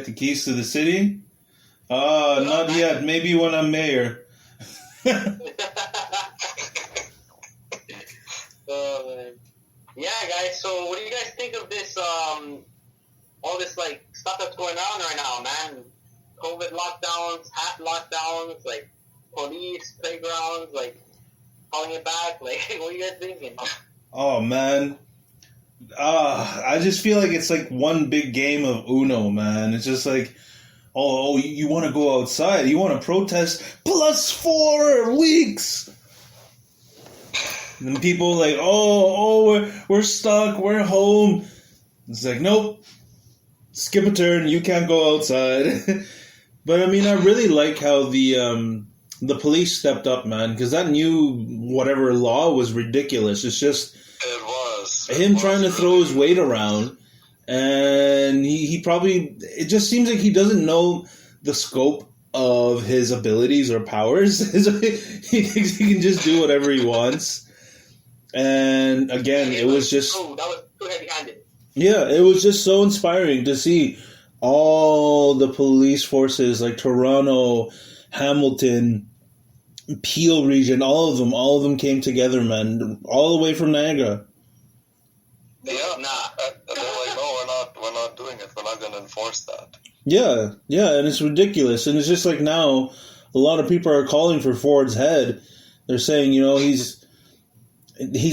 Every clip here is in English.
The keys to the city? Not yet. Maybe when I'm mayor. Yeah, guys. So, what do you guys think of this? All this like stuff that's going on right now, man. COVID lockdowns, half lockdowns, like police playgrounds, like calling it back. Like, what are you guys thinking? Oh man. I just feel like it's like one big game of Uno, man. It's just like, you want to go outside, you want to protest +4 weeks. And people like, we're stuck, we're home. It's like, nope, skip a turn, you can't go outside. But I mean, I really like how the police stepped up, man, because that new whatever law was ridiculous. It's just him trying to throw his weight around, and he probably, it just seems like he doesn't know the scope of his abilities or powers. He thinks he can just do whatever he wants. And again, it was just... Oh, that was too heavy-handed. Yeah, it was just so inspiring to see all the police forces, like Toronto, Hamilton, Peel region, all of them came together, man, all the way from Niagara. Yeah, and they're like, no, we're not doing it. We're not going to enforce that. Yeah, and it's ridiculous. And it's just like now, a lot of people are calling for Ford's head. They're saying, he's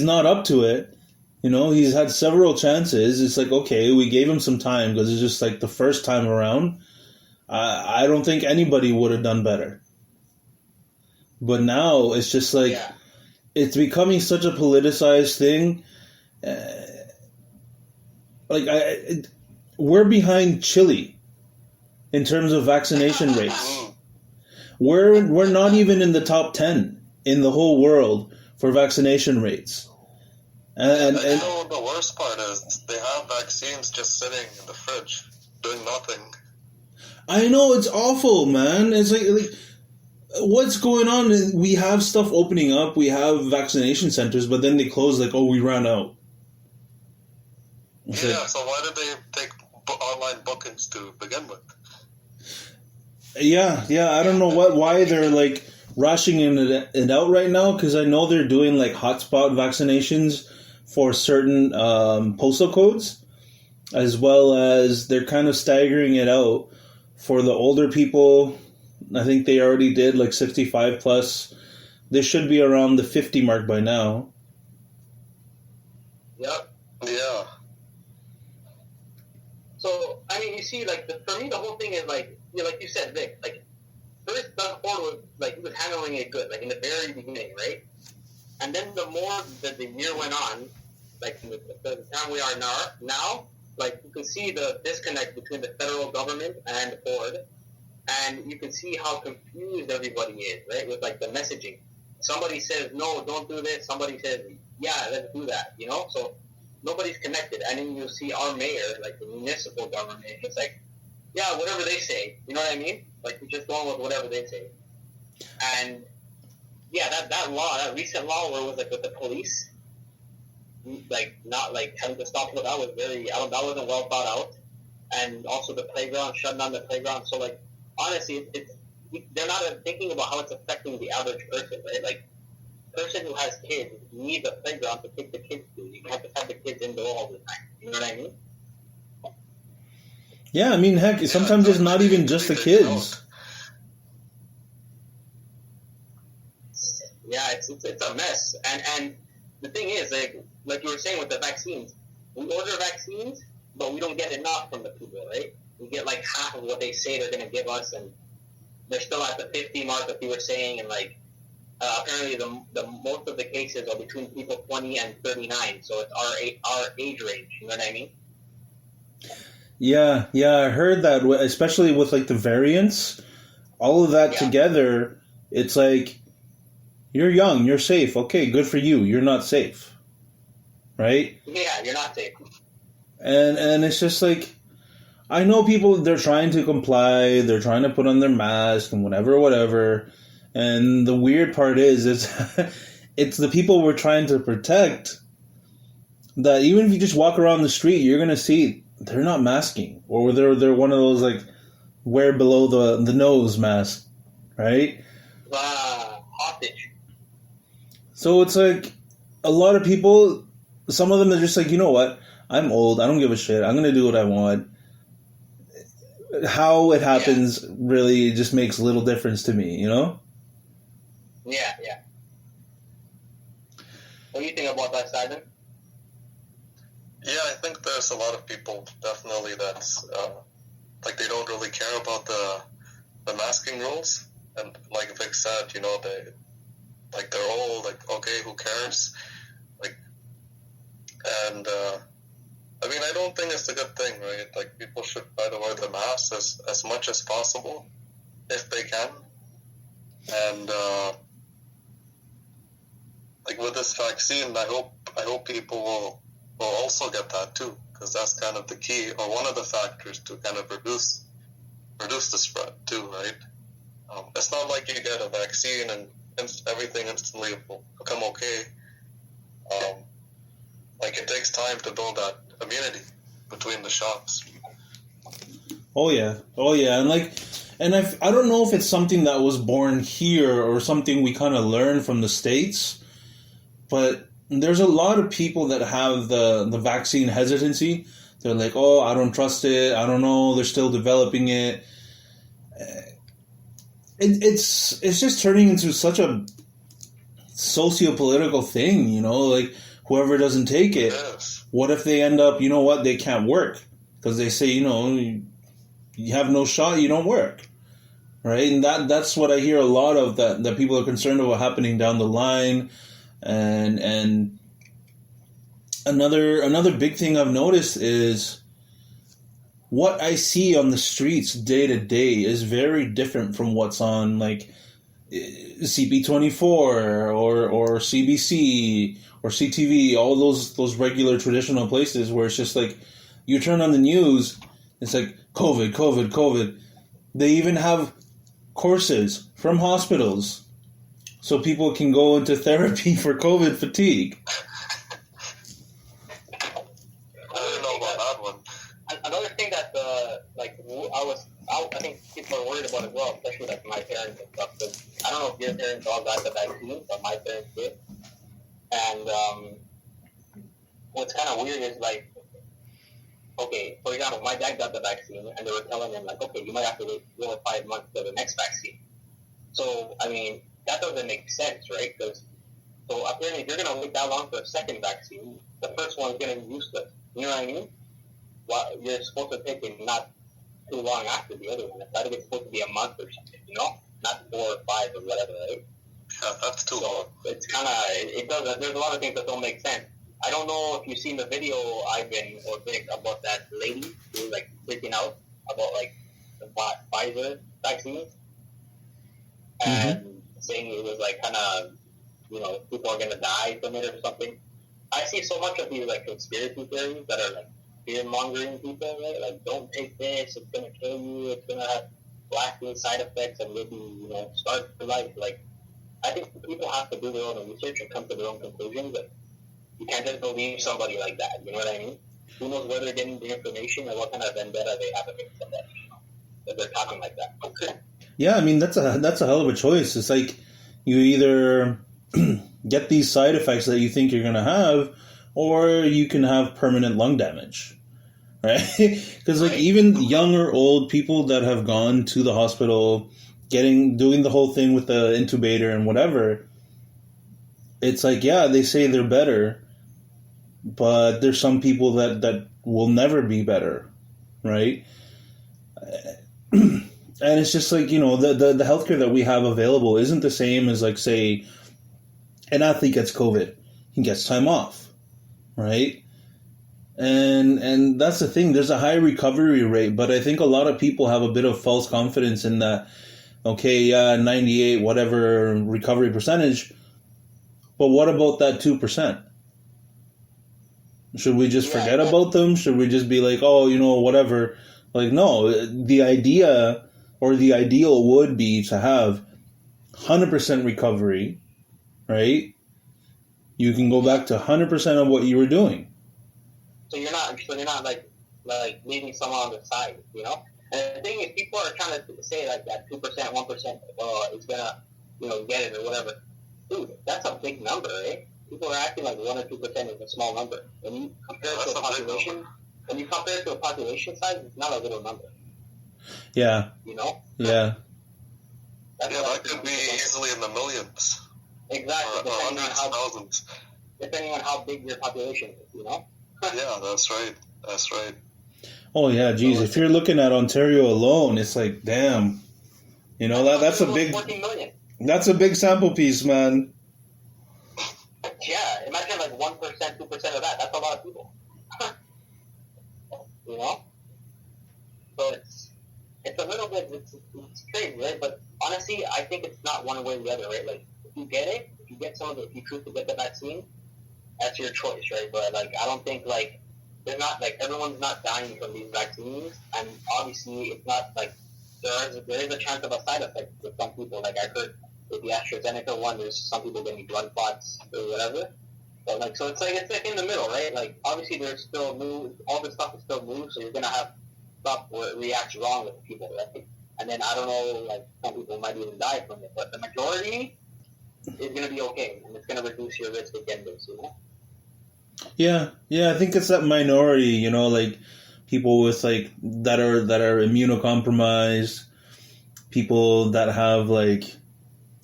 not up to it. He's had several chances. It's like, okay, we gave him some time because it's just like the first time around. I don't think anybody would have done better. But now it's just like, It's becoming such a politicized thing. We're behind Chile in terms of vaccination rates. We're not even in the top 10 in the whole world for vaccination rates. And the worst part is they have vaccines just sitting in the fridge doing nothing. I know, it's awful, man. It's like what's going on? We have stuff opening up. We have vaccination centers, but then they close like, we ran out. So why did they take online bookings to begin with? Yeah, I don't know why they're like rushing it out right now, because I know they're doing like hotspot vaccinations for certain postal codes, as well as they're kind of staggering it out for the older people. I think they already did like 65 plus. They should be around the 50 mark by now. Yep. Yeah. So, I mean, you see, like, for me, the whole thing is, like, like you said, Vic, like, first, Doug Ford was, like, he was handling it good, like, in the very beginning, right? And then the more that the year went on, like, the time we are now, like, you can see the disconnect between the federal government and Ford, and you can see how confused everybody is, right, with, like, the messaging. Somebody says, no, don't do this. Somebody says, yeah, let's do that, So nobody's connected. And then you'll see our mayor, like the municipal government, it's like, yeah, whatever they say. You know what I mean? Like, we're just going with whatever they say. And, yeah, that recent law where it was, like, with the police, like, not, like, having to stop people, that wasn't well thought out. And also the playground, shutting down the playground. So, like, honestly, they're not thinking about how it's affecting the average person, right? Like, person who has kids needs a playground to take the kids to. You can't just have the kids indoor all the time. You know what I mean? Yeah, I mean, heck, sometimes it's not even just the kids. Yeah, it's a mess. And the thing is, like you were saying with the vaccines, we order vaccines, but we don't get enough from the people, right? We get like half of what they say they're going to give us, and they're still at the 50 mark that you were saying, and like, apparently the most of the cases are between people 20 and 39, so it's our age range, you know what I mean? Yeah, I heard that, especially with like the variants, all of that together, it's like, you're young, you're safe, okay, good for you, you're not safe, right? Yeah, you're not safe. And it's just like, I know people, they're trying to comply, they're trying to put on their mask and whatever. And the weird part is, it's the people we're trying to protect that even if you just walk around the street, you're going to see they're not masking. Or they're one of those, like, wear below the nose mask, right? Hostage. So it's like a lot of people, some of them are just like, you know what? I'm old. I don't give a shit. I'm going to do what I want. How it happens really just makes little difference to me, you know? Yeah. What do you think about that, Simon? Yeah, I think there's a lot of people definitely that's like they don't really care about the masking rules, and like Vic said, you know, they're all like, okay, who cares? Like, and I mean, I don't think it's a good thing, right? Like, people should try to wear the mask as much as possible if they can, and like with this vaccine, I hope people will also get that too, because that's kind of the key, or one of the factors to kind of reduce the spread too, right? It's not like you get a vaccine and everything instantly will become okay. Like, it takes time to build that immunity between the shots. Oh yeah, and I don't know if it's something that was born here or something we kind of learned from the States, but there's a lot of people that have the vaccine hesitancy. They're like, oh, I don't trust it. I don't know. They're still developing it. It's just turning into such a socio-political thing, you know, like whoever doesn't take it, what if they end up, you know what, they can't work because they say, you know, you have no shot, you don't work, right? And that's what I hear a lot of, that people are concerned about happening down the line. And another big thing I've noticed is what I see on the streets day to day is very different from what's on like CP24 or CBC or CTV, all those regular traditional places where it's just like you turn on the news, it's like COVID. They even have courses from hospitals so people can go into therapy for COVID fatigue. I don't know about that one. Another thing that I think people are worried about as well, especially like my parents and stuff. Because I don't know if your parents all got the vaccine, but my parents did. And what's kind of weird is like, okay, for example, my dad got the vaccine, and they were telling him like, okay, you might have to wait 4 or 5 months for the next vaccine. So I mean, that doesn't make sense, right? Because so apparently, if you're going to wait that long for a second vaccine, the first one is going to be useless. You know what I mean? Well, you're supposed to take it not too long after the other one. I think it's supposed to be a month or something, you know? Not 4 or 5 or whatever, right? Yeah, that's too long. It's kind of, it does, there's a lot of things that don't make sense. I don't know if you've seen the video, Ivan or Vic, about that lady who was like freaking out about like the Pfizer vaccine and saying it was like kind of, you know, people are going to die from it or something. I see so much of these like conspiracy theories that are like fear-mongering people, right? Like, don't take this, it's going to kill you, it's going to have lasting side effects and maybe, you know, start your life. Like, I think people have to do their own research and come to their own conclusions. But you can't just believe somebody like that, you know what I mean? Who knows where they're getting the information or what kind of vendetta they have against somebody, you know, that they're talking like that. Yeah, I mean, that's a hell of a choice. It's like you either get these side effects that you think you're going to have, or you can have permanent lung damage, right? Because like even young or old people that have gone to the hospital, doing the whole thing with the intubator and whatever, it's like, yeah, they say they're better, but there's some people that will never be better, right? And it's just like, you know, the healthcare that we have available isn't the same as, like, say, an athlete gets COVID, he gets time off, right? And that's the thing. There's a high recovery rate, but I think a lot of people have a bit of false confidence in that, okay, yeah, 98, whatever recovery percentage, but what about that 2%? Should we just forget about them? Should we just be like, oh, you know, whatever? Like, no, the idea or the ideal would be to have 100% recovery, right? You can go back to 100% of what you were doing. So you're not like leaving someone on the side, you know? And the thing is, people are trying to say like that 2%, 1%, is gonna, get it or whatever. Dude, that's a big number, eh? People are acting like 1 or 2% is a small number. When you compare it to a population, size, it's not a little number. Yeah. Yeah. That could be easily in the millions. Exactly. Or hundreds, thousands. Depending on how big your population is, Yeah, that's right. Oh yeah, geez. If you're looking at Ontario alone, it's like, damn. That's a big. 14 million. That's a big sample piece, man. Yeah, imagine like 1%, 2% of that. That's a lot of people. So it's a little bit, it's crazy, right? But honestly, I think it's not one way or the other, right? Like, if you get it, if you choose to get the vaccine, that's your choice, right? But like, I don't think like, they're not like, everyone's not dying from these vaccines, and obviously it's not like, there is a chance of a side effect with some people. Like I heard with the AstraZeneca one, there's some people getting blood clots or whatever. But like, so it's like in the middle, right? Like obviously there's still new, all this stuff is still new, so you're gonna have stuff where it reacts wrong with people, right? And then I don't know, like some people might even die from it, but the majority is gonna be okay, and it's gonna reduce your risk of getting this, Yeah, I think it's that minority, like people with like that are immunocompromised, people that have like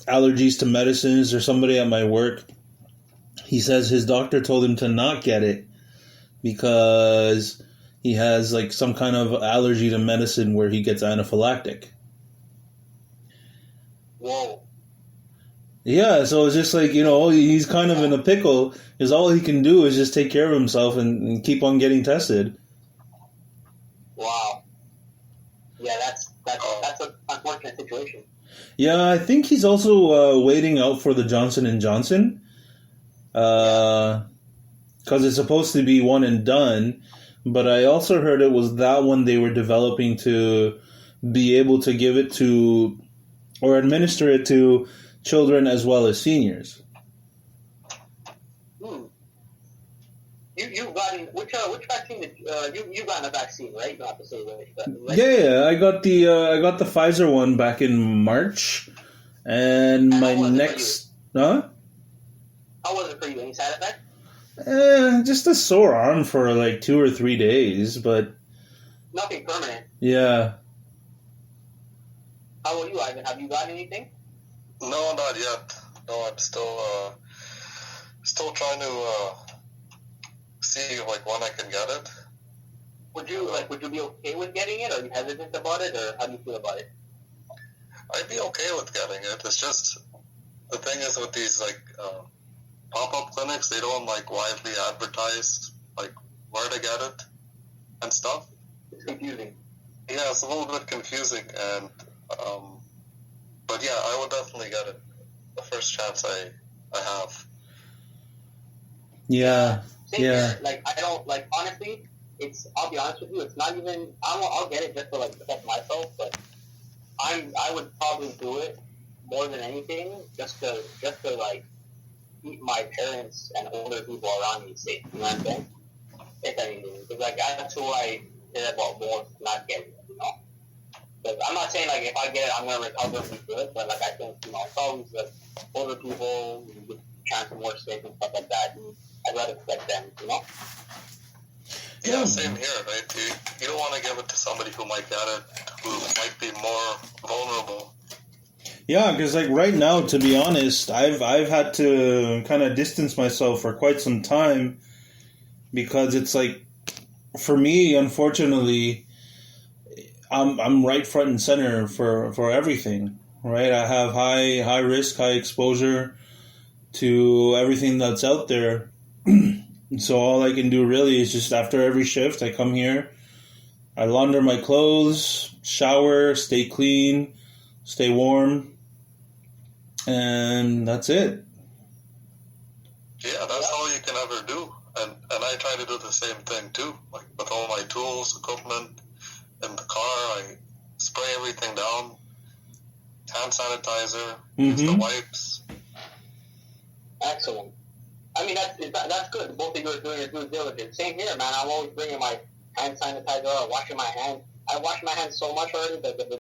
allergies to medicines. Or somebody at my work, he says his doctor told him to not get it because he has like some kind of allergy to medicine where he gets anaphylactic. Whoa. Yeah, so it's just like, he's kind of in a pickle because all he can do is just take care of himself and keep on getting tested. Wow. Yeah, that's an unfortunate situation. Yeah, I think he's also waiting out for the Johnson & Johnson because it's supposed to be one and done, but I also heard it was that one they were developing to be able to give it to or administer it to children as well as seniors. You've gotten which vaccine did you got a vaccine, right? You don't have to say which, right? Yeah, I got the Pfizer one back in March, and my next How was it for you? Any side effects? Just a sore arm for like 2 or 3 days, but nothing permanent. Yeah. How about you, Ivan? Have you got anything? No, not yet. No, I'm still trying to see like when I can get it. Would you be okay with getting it? Or are you hesitant about it, or how do you feel about it? I'd be okay with getting it. It's just the thing is with these like pop-up clinics, they don't like widely advertise like where to get it and stuff. It's confusing. Yeah, it's a little bit confusing, and but yeah, I will definitely get it the first chance I have. Yeah. Same here. Like I don't like honestly. I'll be honest with you. It's not even. I'll get it just to like protect myself, but I would probably do it more than anything just to like keep my parents and older people around me safe. You know what I'm saying? If anything, because like that's who I care about more. Not getting it, Because I'm not saying like if I get it, I'm gonna recover and be good, but like I think it's always like older people, you get chance of more safe and stuff like that. And I'd rather protect them, Yeah, same here, right? You don't want to give it to somebody who might get it, who might be more vulnerable. Yeah, because like right now, to be honest, I've had to kind of distance myself for quite some time because it's like, for me, unfortunately, I'm right front and center for everything, right? I have high risk, high exposure to everything that's out there. So all I can do really is just after every shift, I come here, I launder my clothes, shower, stay clean, stay warm, and that's it. Yeah, that's all you can ever do. And I try to do the same thing too. Like with all my tools, equipment in the car, I spray everything down, hand sanitizer, use the wipes. Excellent. I mean, that's good. Both of you are doing your due diligence. Same here, man. I'm always bringing my hand sanitizer out, washing my hands. I wash my hands so much already that the